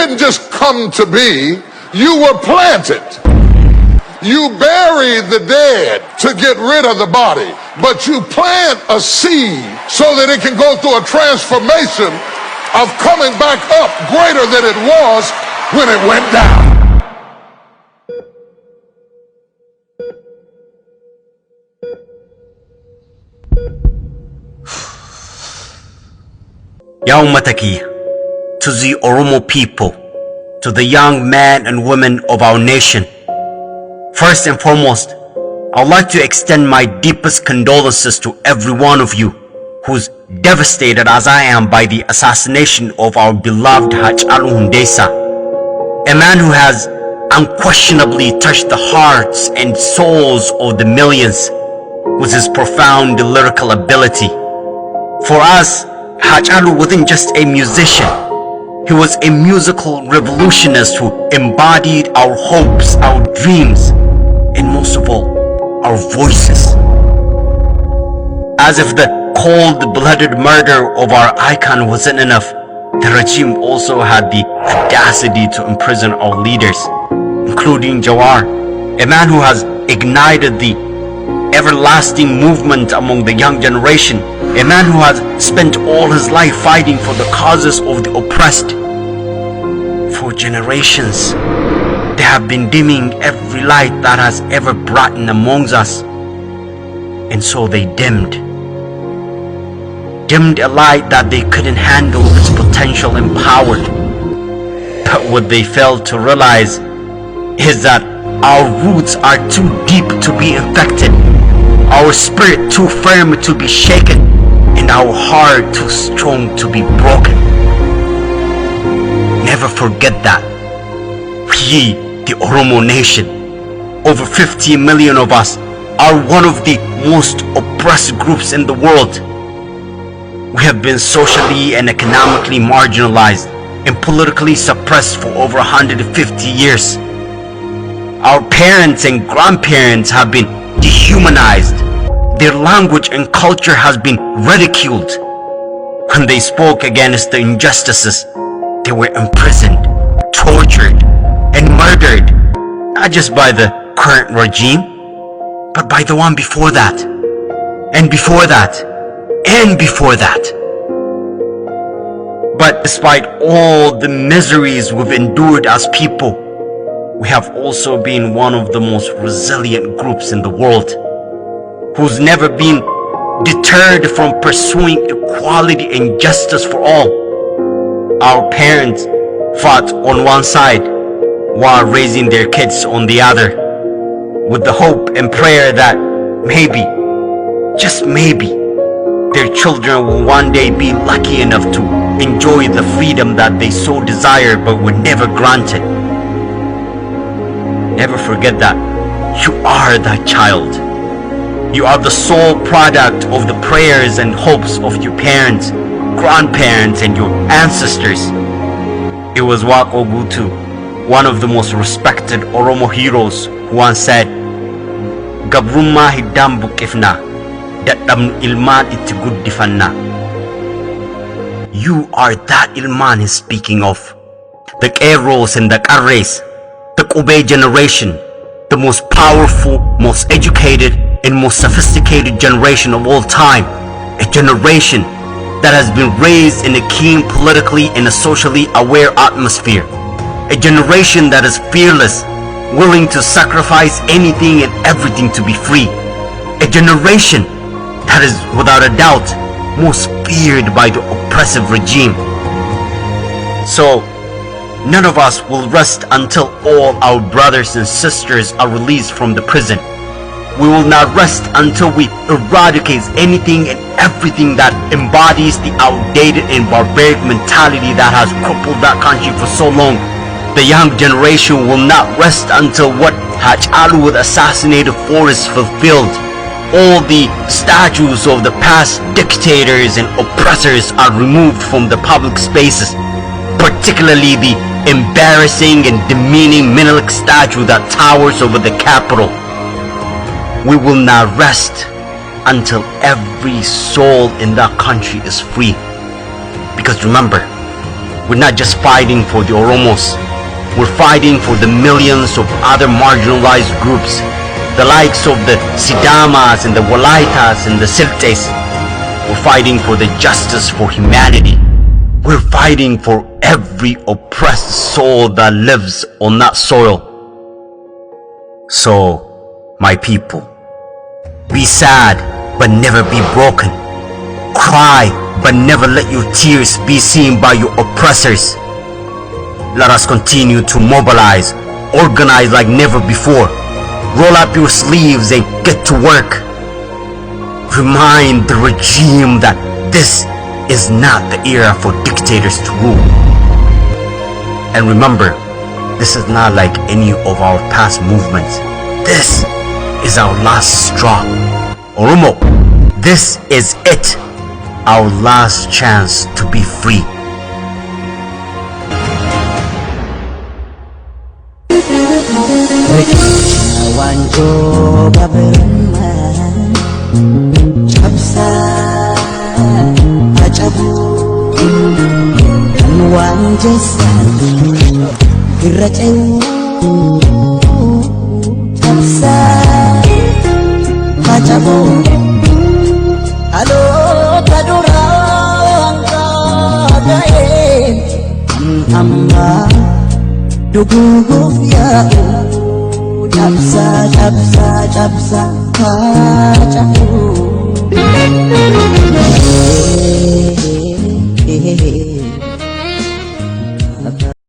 didn't just come to be, you were planted. You bury the dead to get rid of the body, but you plant a seed so that it can go through a transformation of coming back up greater than it was when it went down. Yaumataki, to the Oromo people, to the young men and women of our nation. First and foremost, I'd like to extend my deepest condolences to every one of you who's devastated as I am by the assassination of our beloved Hachalu Hundessa, a man who has unquestionably touched the hearts and souls of the millions with his profound lyrical ability. For us, Hachalu wasn't just a musician. He was a musical revolutionist who embodied our hopes, our dreams, and most of all, our voices. As if the cold-blooded murder of our icon wasn't enough, the regime also had the audacity to imprison our leaders, including Jawar, a man who has ignited the everlasting movement among the young generation, a man who has spent all his life fighting for the causes of the oppressed. For generations, they have been dimming every light that has ever brightened amongst us, and so they dimmed a light that they couldn't handle its potential and power. But what they failed to realize is that our roots are too deep to be infected, our spirit too firm to be shaken, and our heart too strong to be broken. Never forget that. We, the Oromo nation, over 50 million of us, are one of the most oppressed groups in the world. We have been socially and economically marginalized and politically suppressed for over 150 years. Our parents and grandparents have been dehumanized. Their language and culture has been ridiculed. When they spoke against the injustices, they were imprisoned, tortured, and murdered, not just by the current regime, but by the one before that, and before that, and before that. But despite all the miseries we've endured as people, we have also been one of the most resilient groups in the world, who's never been deterred from pursuing equality and justice for all. Our parents fought on one side while raising their kids on the other, with the hope and prayer that maybe, just maybe, their children will one day be lucky enough to enjoy the freedom that they so desire but were never granted. Never forget that you are that child. You are the sole product of the prayers and hopes of your parents, grandparents, and your ancestors. It was Wako Gutu, one of the most respected Oromo heroes, who once said, "Gabrumma hidam bukifna, dadam ilman iti guddifanna." You are that ilman he's speaking of. The Keros and the Karres, the Kube generation, the most powerful, most educated, and most sophisticated generation of all time. A generation that has been raised in a keen politically and a socially aware atmosphere. A generation that is fearless, willing to sacrifice anything and everything to be free. A generation that is without a doubt most feared by the oppressive regime. So, none of us will rest until all our brothers and sisters are released from the prison. We will not rest until we eradicate anything and everything that embodies the outdated and barbaric mentality that has crippled that country for so long. The young generation will not rest until what Hachalu was assassinated for is fulfilled. All the statues of the past dictators and oppressors are removed from the public spaces, particularly the embarrassing and demeaning Menelik statue that towers over the capital. We will not rest until every soul in that country is free. Because remember, we're not just fighting for the Oromos. We're fighting for the millions of other marginalized groups, the likes of the Sidamas and the Walaitas and the Siltes. We're fighting for the justice for humanity. We're fighting for every oppressed soul that lives on that soil. So, my people, be sad but never be broken. Cry but never let your tears be seen by your oppressors. Let us continue to mobilize, organize like never before. Roll up your sleeves and get to work. Remind the regime that this is not the era for dictators to rule. And remember, this is not like any of our past movements. This is our last straw. Oromo, this is it. Our last chance to be free. Amma duguuf yaa'u cabsa cabsa cabsa haa cabu